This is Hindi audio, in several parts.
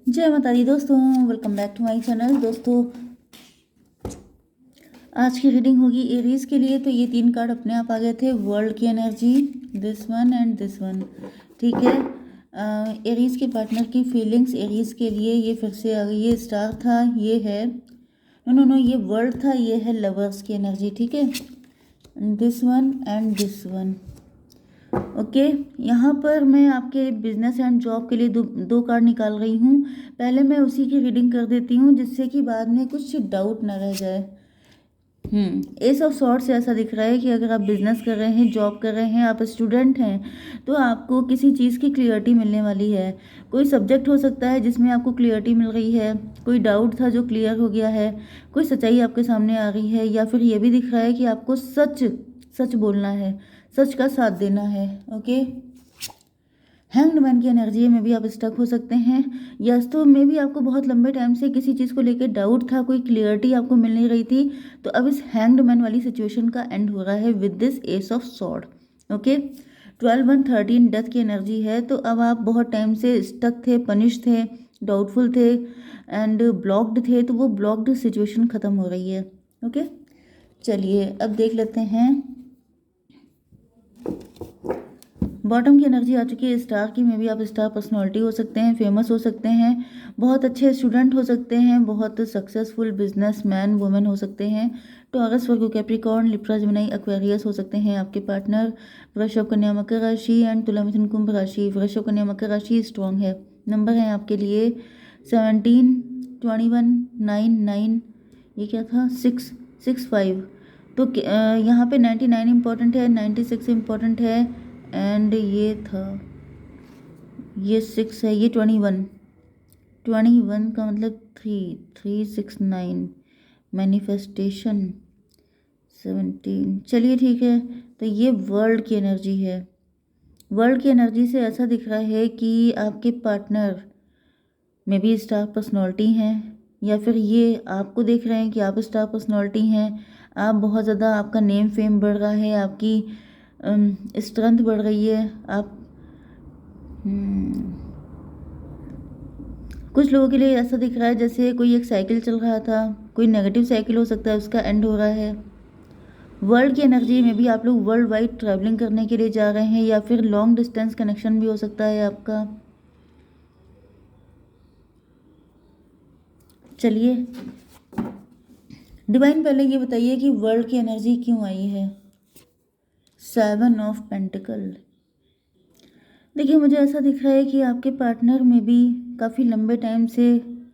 जय माता दी दोस्तों, welcome back to my channel. दोस्तों, आज की रीडिंग होगी एरीज के लिए। तो ये 3 कार्ड अपने आप आ गए थे। वर्ल्ड की energy, this one and this one. ठीक है, एरीज के पार्टनर की फीलिंग्स एरीज के लिए ये फिर से आ गई। ये स्टार था, ये है नो, ये वर्ल्ड था, ये है लवर्स की एनर्जी। ठीक है, this one and this one. Okay, यहाँ पर मैं आपके बिजनेस एंड जॉब के लिए दो कार्ड निकाल रही हूँ। पहले मैं उसी की रीडिंग कर देती हूँ, जिससे कि बाद में कुछ डाउट ना रह जाए। एस ऑफ सॉर्ड से ऐसा दिख रहा है कि अगर आप बिजनेस कर रहे हैं, जॉब कर रहे हैं, आप स्टूडेंट हैं, तो आपको किसी चीज़ की क्लियरिटी मिलने वाली है। कोई सब्जेक्ट हो सकता है जिसमें आपको क्लियरिटी मिल रही है, कोई डाउट था जो क्लियर हो गया है, कोई सच्चाई आपके सामने आ रही है, या फिर ये भी दिख रहा है कि आपको सच सच बोलना है, सच का साथ देना है। ओके, हैंग्ड मैन की एनर्जी में भी आप स्टक हो सकते हैं। यस, तो मे भी आपको बहुत लंबे टाइम से किसी चीज़ को लेकर डाउट था, कोई क्लियरिटी आपको मिल नहीं रही थी। तो अब इस हैंग्ड मैन वाली सिचुएशन का एंड हो रहा है with this S of sword. Okay, 12 1 13 death की एनर्जी है। तो अब आप बहुत टाइम से स्टक थे, पनिश थे, डाउटफुल थे एंड ब्लॉक्ड थे। तो वो ब्लॉक्ड सिचुएशन ख़त्म हो रही है। ओके, चलिए अब देख लेते हैं। बॉटम की एनर्जी आ चुकी है स्टार की। में भी आप स्टार पर्सनालिटी हो सकते हैं, फेमस हो सकते हैं, बहुत अच्छे स्टूडेंट हो सकते हैं, बहुत सक्सेसफुल बिजनेसमैन वुमेन हो सकते हैं। टॉरस, वर्गो, कैप्रिकॉर्न, लिब्रा, जेमिनी, एक्वेरियस हो सकते हैं आपके पार्टनर। वृषभ, कन्या, मकर राशि एंड तुला, मिथुन, कुंभ राशि। वृषभ, कन्या, मकर राशि स्ट्रॉन्ग है। नंबर है आपके लिए 17 21 9 9। ये क्या था, 6 6 5। तो यहाँ पे 99 इंपॉर्टेंट है, 96 इंपॉर्टेंट है एंड ये था, ये 6 है, ये 21 21 का मतलब 3 3 6 9। मैनिफेस्टेशन 17। चलिए ठीक है, तो ये वर्ल्ड की एनर्जी है। वर्ल्ड की एनर्जी से ऐसा दिख रहा है कि आपके पार्टनर में भी स्टार पर्सनालिटी हैं, या फिर ये आपको देख रहे हैं कि आप स्टार पर्सनालिटी हैं। आप बहुत ज़्यादा, आपका नेम फेम बढ़ रहा है, आपकी स्ट्रेंथ बढ़ रही है। आप कुछ लोगों के लिए ऐसा दिख रहा है जैसे कोई एक साइकिल चल रहा था, कोई नेगेटिव साइकिल हो सकता है, उसका एंड हो रहा है। वर्ल्ड की एनर्जी में भी आप लोग वर्ल्ड वाइड ट्रैवलिंग करने के लिए जा रहे हैं, या फिर लॉन्ग डिस्टेंस कनेक्शन भी हो सकता है आपका। चलिए, डिवाइन पहले ये बताइए कि वर्ल्ड की एनर्जी क्यों आई है। 7 ऑफ पेंटिकल। देखिए, मुझे ऐसा दिख रहा है कि आपके पार्टनर में भी काफ़ी लंबे टाइम से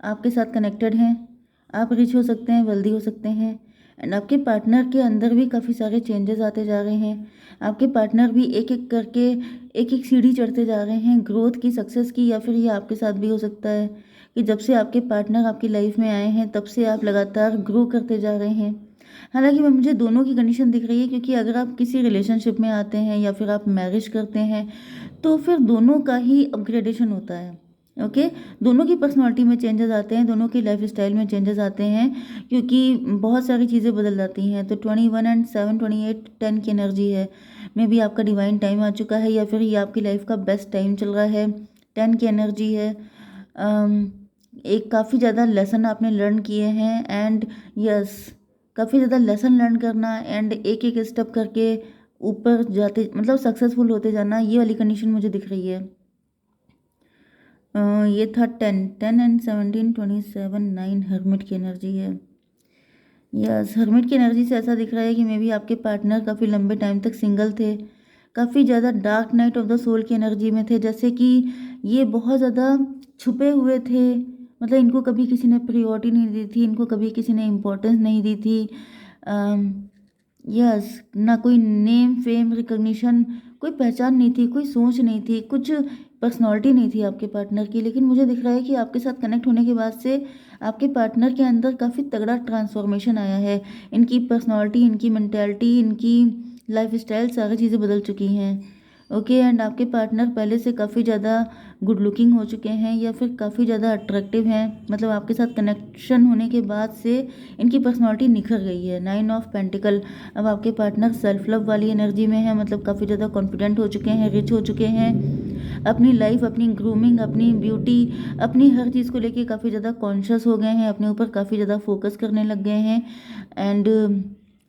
आपके साथ कनेक्टेड हैं। आप रिच हो सकते हैं, वेल्दी हो सकते हैं एंड आपके पार्टनर के अंदर भी काफ़ी सारे चेंजेस आते जा रहे हैं। आपके पार्टनर भी एक एक करके एक एक सीढ़ी चढ़ते जा रहे हैं ग्रोथ की, सक्सेस की। या फिर ये आपके साथ भी हो सकता है कि जब से आपके पार्टनर आपकी लाइफ में आए हैं तब से आप लगातार ग्रो करते जा रहे हैं। हालांकि मैं मुझे दोनों की कंडीशन दिख रही है, क्योंकि अगर आप किसी रिलेशनशिप में आते हैं या फिर आप मैरिज करते हैं तो फिर दोनों का ही अपग्रेडेशन होता है। ओके, दोनों की पर्सनालिटी में चेंजेस आते हैं, दोनों की लाइफ स्टाइल में चेंजेस आते हैं, क्योंकि बहुत सारी चीज़ें बदल जाती हैं। तो 21 एंड 7 28 10 की एनर्जी है। मे भी आपका डिवाइन टाइम आ चुका है, या फिर ये आपकी लाइफ का बेस्ट टाइम चल रहा है। 10 की एनर्जी है। एक काफ़ी ज़्यादा लेसन आपने लर्न किए हैं एंड यस, काफ़ी ज़्यादा लेसन लर्न करना एंड एक एक स्टेप करके ऊपर जाते, मतलब सक्सेसफुल होते जाना, ये वाली कंडीशन मुझे दिख रही है। ये था 10 एंड 17 27 9। हर्मिट की एनर्जी है। यस, हर्मिट की एनर्जी से ऐसा दिख रहा है कि मे बी आपके पार्टनर काफ़ी लंबे टाइम तक सिंगल थे, काफ़ी ज़्यादा dark night of the soul की एनर्जी में थे। जैसे कि ये बहुत ज़्यादा छुपे हुए थे, मतलब इनको कभी किसी ने प्रायोरिटी नहीं दी थी, इनको कभी किसी ने इम्पोर्टेंस नहीं दी थी। यस, ना कोई नेम फेम रिकग्निशन, कोई पहचान नहीं थी, कोई सोच नहीं थी, कुछ पर्सनालिटी नहीं थी आपके पार्टनर की। लेकिन मुझे दिख रहा है कि आपके साथ कनेक्ट होने के बाद से आपके पार्टनर के अंदर काफ़ी तगड़ा ट्रांसफॉर्मेशन आया है। इनकी पर्सनालिटी, इनकी मेंटालिटी, इनकी लाइफ स्टाइल, सारी चीज़ें बदल चुकी हैं। ओके, एंड आपके पार्टनर पहले से काफ़ी ज़्यादा गुड लुकिंग हो चुके हैं, या फिर काफ़ी ज़्यादा अट्रैक्टिव हैं। मतलब आपके साथ कनेक्शन होने के बाद से इनकी पर्सनालिटी निखर गई है। 9 ऑफ पेंटिकल। अब आपके पार्टनर सेल्फ लव वाली एनर्जी में है, मतलब काफ़ी ज़्यादा कॉन्फिडेंट हो चुके हैं, रिच हो चुके हैं। अपनी लाइफ, अपनी ग्रूमिंग, अपनी ब्यूटी, अपनी हर चीज़ को लेके काफ़ी ज़्यादा कॉन्शियस हो गए हैं, अपने ऊपर काफ़ी ज़्यादा फोकस करने लग गए हैं एंड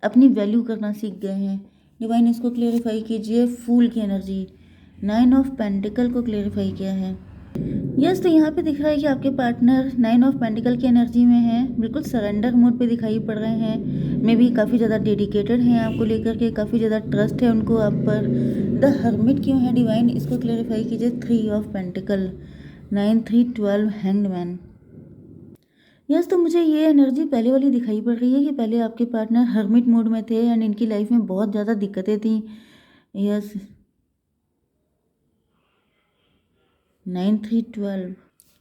अपनी वैल्यू करना सीख गए हैं। डिवाइन इसको क्लेरिफाई कीजिए। फूल की एनर्जी, 9 ऑफ पेंटिकल को क्लेरिफाई किया है। यस, तो यहाँ पे दिख रहा है कि आपके पार्टनर 9 ऑफ पेंटिकल की एनर्जी में है, बिल्कुल सरेंडर मोड पे दिखाई पड़ रहे हैं। मे बी काफ़ी ज़्यादा डेडिकेटेड हैं आपको लेकर के, काफ़ी ज़्यादा ट्रस्ट है उनको आप पर। द हर्मिट क्यों है डिवाइन, इसको क्लेरिफाई कीजिए। 3 of pentacle, 9 3 12, hanged man. Yes, तो मुझे ये एनर्जी पहले वाली दिखाई पड़ रही है कि पहले आपके पार्टनर हर्मिट मोड में थे एंड इनकी लाइफ में बहुत ज़्यादा दिक्कतें थी। यस, 9 3 12।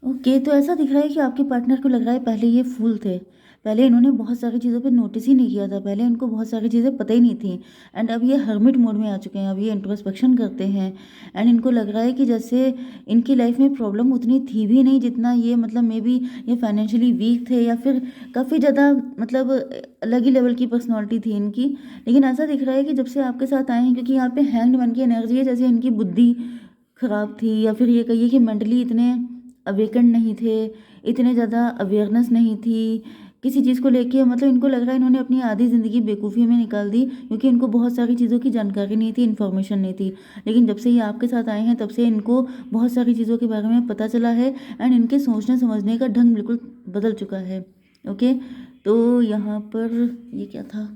ओके, तो ऐसा दिख रहा है कि आपके पार्टनर को लग रहा है पहले ये फूल थे, पहले इन्होंने बहुत सारी चीज़ों पे नोटिस ही नहीं किया था, पहले इनको बहुत सारी चीज़ें पता ही नहीं थी एंड अब ये हर्मिट मोड में आ चुके हैं। अब ये इंट्रोस्पेक्शन करते हैं एंड इनको लग रहा है कि जैसे इनकी लाइफ में प्रॉब्लम उतनी थी भी नहीं जितना ये, मतलब मे बी ये फाइनेंशियली वीक थे या फिर काफ़ी ज़्यादा, मतलब अलग ही लेवल की पर्सनैलिटी थी इनकी। लेकिन ऐसा दिख रहा है कि जब से आपके साथ आए हैं, क्योंकि यहाँ पे हैंग्ड मैन की एनर्जी है, जैसे इनकी बुद्धि खराब थी या फिर ये कहिए कि मेंटली इतने अवेकन नहीं थे, इतने ज़्यादा अवेयरनेस नहीं थी किसी चीज़ को लेके। मतलब इनको लग रहा है इन्होंने अपनी आधी ज़िंदगी बेवकूफ़ी में निकाल दी, क्योंकि इनको बहुत सारी चीज़ों की जानकारी नहीं थी, इन्फॉर्मेशन नहीं थी। लेकिन जब से ये आपके साथ आए हैं तब से इनको बहुत सारी चीज़ों के बारे में पता चला है एंड इनके सोचने समझने का ढंग बिल्कुल बदल चुका है। ओके, तो यहाँ पर ये क्या था,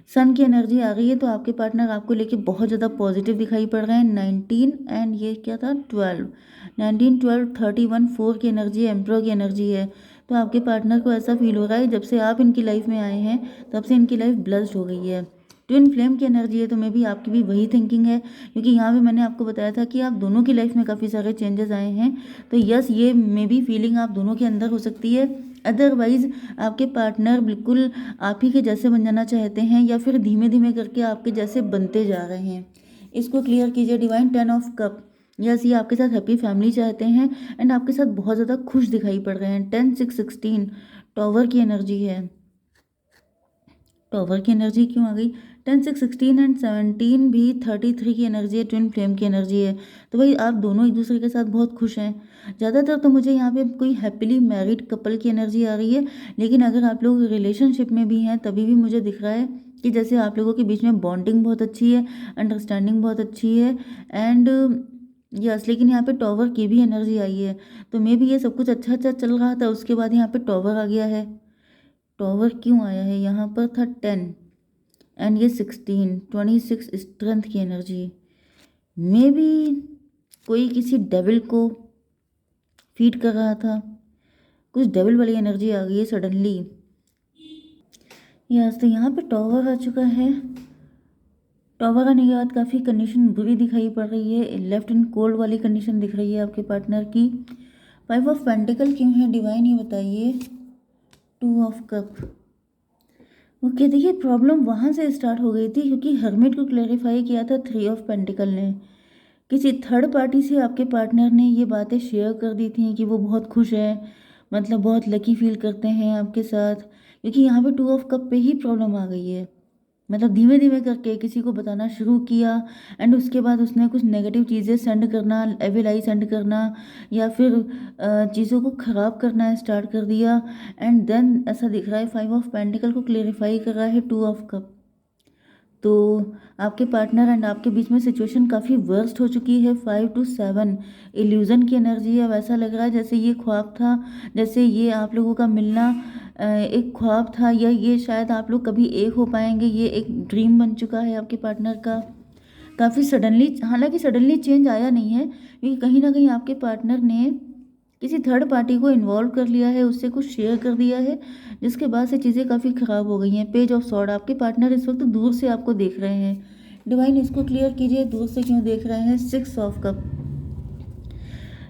सन की एनर्जी आ गई है, तो आपके पार्टनर आपको लेके बहुत ज़्यादा पॉजिटिव दिखाई पड़ रहे हैं। 19 एंड ये क्या था, 12, 19 12 31, 4 की एनर्जी, एम्परर की एनर्जी है। तो आपके पार्टनर को ऐसा फील हो रहा है जब से आप इनकी लाइफ में आए हैं तब से इनकी लाइफ ब्लेस्ड हो गई है। ट्विन फ्लेम की एनर्जी है, तो मे बी आपकी भी वही थिंकिंग है, क्योंकि यहाँ भी मैंने आपको बताया था कि आप दोनों की लाइफ में काफ़ी सारे चेंजेस आए हैं। तो यस, ये मे बी फीलिंग आप दोनों के अंदर हो सकती है। अदरवाइज आपके पार्टनर बिल्कुल आप ही के जैसे बन जाना चाहते हैं या फिर धीमे धीमे करके आपके जैसे बनते जा रहे हैं। इसको क्लियर कीजिए डिवाइन। 10 ऑफ कप, यस, ये आपके साथ हैप्पी फैमिली चाहते हैं एंड आपके साथ बहुत ज़्यादा खुश दिखाई पड़ रहे हैं। 10 6 16, टॉवर की एनर्जी है। टॉवर की एनर्जी क्यों आ गई, 10 6 16 एंड 17 भी 33 की एनर्जी है, ट्विन फ्लेम की एनर्जी है। तो भाई आप दोनों एक दूसरे के साथ बहुत खुश हैं। ज़्यादातर तो मुझे यहाँ पे कोई हैप्पीली मैरिड कपल की एनर्जी आ रही है, लेकिन अगर आप लोग रिलेशनशिप में भी हैं तभी भी मुझे दिख रहा है कि जैसे आप लोगों के बीच में बॉन्डिंग बहुत अच्छी है, अंडरस्टैंडिंग बहुत अच्छी है एंड यस। लेकिन यहाँ पे टॉवर की भी एनर्जी आई है, तो मे भी ये सब कुछ अच्छा अच्छा चल रहा था, उसके बाद यहाँ पे टॉवर आ गया है। टॉवर क्यों आया है, यहाँ पर था 10 एंड ये 16, 26 स्ट्रेंथ की एनर्जी। मे बी कोई किसी डेविल को फीड कर रहा था, कुछ डेविल वाली एनर्जी आ गई है सडनली। यस, तो यहाँ पे टॉवर आ चुका है। टॉवर आने के बाद काफ़ी कंडीशन बुरी दिखाई पड़ रही है, लेफ्ट एंड कोल्ड वाली कंडीशन दिख रही है आपके पार्टनर की। 5 ऑफ पेंटिकल क्यों है डिवाइन, ये बताइए। 2 ऑफ कप। ओके, देखिए प्रॉब्लम वहाँ से स्टार्ट हो गई थी क्योंकि हर्मिट को क्लैरिफाई किया था 3 ऑफ पेंटिकल ने। किसी थर्ड पार्टी से आपके पार्टनर ने ये बातें शेयर कर दी थी कि वो बहुत खुश है, मतलब बहुत लकी फील करते हैं आपके साथ, क्योंकि यहाँ पे 2 ऑफ कप पे ही प्रॉब्लम आ गई है। मतलब धीमे धीमे करके किसी को बताना शुरू किया एंड उसके बाद उसने कुछ नेगेटिव चीज़ें सेंड करना, एविल आई सेंड करना या फिर चीज़ों को ख़राब करना स्टार्ट कर दिया एंड देन ऐसा दिख रहा है 5 ऑफ पेंटिकल को क्लेरिफाई कर रहा है 2 ऑफ कप। तो आपके पार्टनर एंड आपके बीच में सिचुएशन काफ़ी वर्स्ट हो चुकी है। 5 to 7 इल्यूज़न की एनर्जी है। वैसा लग रहा है जैसे ये ख्वाब था, जैसे ये आप लोगों का मिलना एक ख्वाब था, या ये शायद आप लोग कभी एक हो पाएंगे, ये एक ड्रीम बन चुका है आपके पार्टनर का। काफ़ी सडनली, हालांकि सडनली चेंज आया नहीं है, क्योंकि कहीं ना कहीं आपके पार्टनर ने किसी थर्ड पार्टी को इन्वॉल्व कर लिया है, उससे कुछ शेयर कर दिया है, जिसके बाद से चीज़ें काफ़ी ख़राब हो गई हैं। पेज ऑफ सॉर्ड, आपके पार्टनर इस वक्त दूर से आपको देख रहे हैं। डिवाइन इसको क्लियर कीजिए, दूर से क्यों देख रहे हैं। 6 ऑफ कप।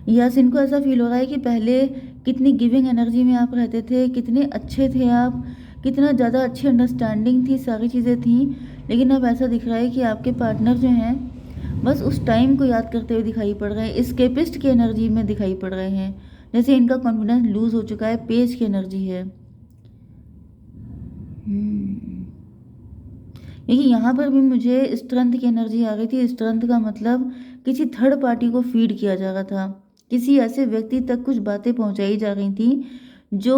यस, इनको ऐसा फील हो रहा है कि पहले कितनी गिविंग एनर्जी में आप रहते थे, कितने अच्छे थे आप, कितना ज़्यादा अच्छी अंडरस्टैंडिंग थी, सारी चीज़ें थी। लेकिन अब ऐसा दिख रहा है कि आपके पार्टनर जो हैं बस उस टाइम को याद करते हुए दिखाई पड़ रहे हैं, एस्केपिस्ट की एनर्जी में दिखाई पड़ रहे हैं, जैसे इनका कॉन्फिडेंस लूज हो चुका है। पेज की एनर्जी है। देखिए यहाँ पर भी मुझे स्ट्रेंथ की एनर्जी आ गई थी। स्ट्रेंथ का मतलब किसी थर्ड पार्टी को फीड किया जा रहा था, किसी ऐसे व्यक्ति तक कुछ बातें पहुंचाई जा रही थी जो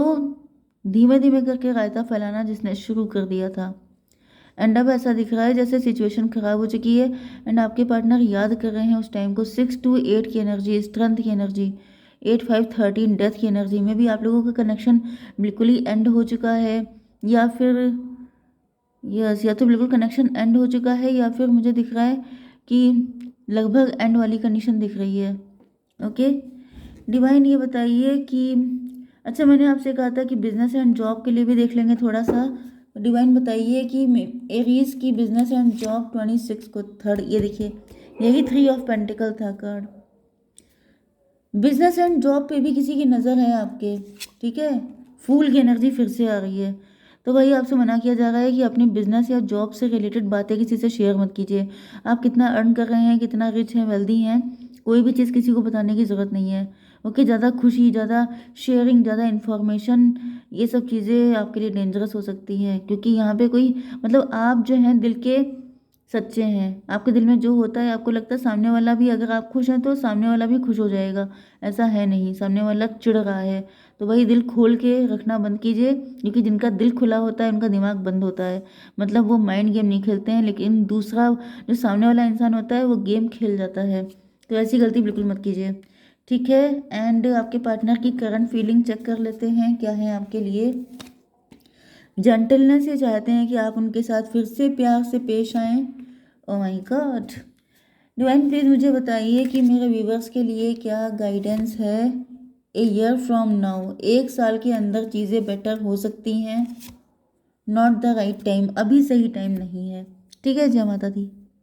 धीमे धीमे करके रायता फैलाना जिसने शुरू कर दिया था। एंड अब ऐसा दिख रहा है जैसे सिचुएशन खराब हो चुकी है एंड आपके पार्टनर याद कर रहे हैं उस टाइम को। 6 to 8 की एनर्जी, स्ट्रेंथ की एनर्जी, 8 5 13 डेथ की एनर्जी में भी आप लोगों का कनेक्शन बिल्कुल ही एंड हो चुका है, या फिर यस, या तो बिल्कुल कनेक्शन एंड हो चुका है या फिर मुझे दिख रहा है कि लगभग एंड वाली कंडीशन दिख रही है। ओके डिवाइन, ये बताइए कि अच्छा मैंने आपसे कहा था कि बिजनेस एंड जॉब के लिए भी देख लेंगे थोड़ा सा। डिवाइन बताइए कि एरीज की बिजनेस एंड जॉब 26 को थर्ड, ये देखिए यही 3 ऑफ पेंटिकल था कार्ड। बिजनेस एंड जॉब पे भी किसी की नज़र है आपके, ठीक है। फूल की एनर्जी फिर से आ रही है, तो वही आपसे मना किया जा रहा है कि अपनी बिजनेस या जॉब से रिलेटेड बातें किसी से शेयर मत कीजिए। आप कितना अर्न कर रहे हैं, कितना रिच हैं, वेल्दी हैं, कोई भी चीज़ किसी को बताने की ज़रूरत नहीं है। ओके, ज़्यादा खुशी, ज़्यादा शेयरिंग, ज़्यादा इन्फॉर्मेशन, ये सब चीज़ें आपके लिए डेंजरस हो सकती हैं, क्योंकि यहाँ पे कोई मतलब आप जो हैं दिल के सच्चे हैं। आपके दिल में जो होता है आपको लगता है सामने वाला भी, अगर आप खुश हैं तो सामने वाला भी खुश हो जाएगा, ऐसा है नहीं। सामने वाला चिढ़ रहा है तो वही दिल खोल के रखना बंद कीजिए, क्योंकि जिनका दिल खुला होता है उनका दिमाग बंद होता है, मतलब वो माइंड गेम नहीं खेलते हैं, लेकिन दूसरा जो सामने वाला इंसान होता है वो गेम खेल जाता है। तो ऐसी गलती बिल्कुल मत कीजिए, ठीक है। एंड आपके पार्टनर की करंट फीलिंग चेक कर लेते हैं क्या है आपके लिए। जेंटलनेस, ये चाहते हैं कि आप उनके साथ फिर से प्यार से पेश आएँ। Oh my God, divine please मुझे बताइए कि मेरे व्यूवर्स के लिए क्या गाइडेंस है। ए ईयर फ्रॉम नाउ, 1 साल के अंदर चीज़ें बेटर हो सकती हैं। नॉट द राइट टाइम, अभी सही टाइम नहीं है, ठीक है। जय माता दी।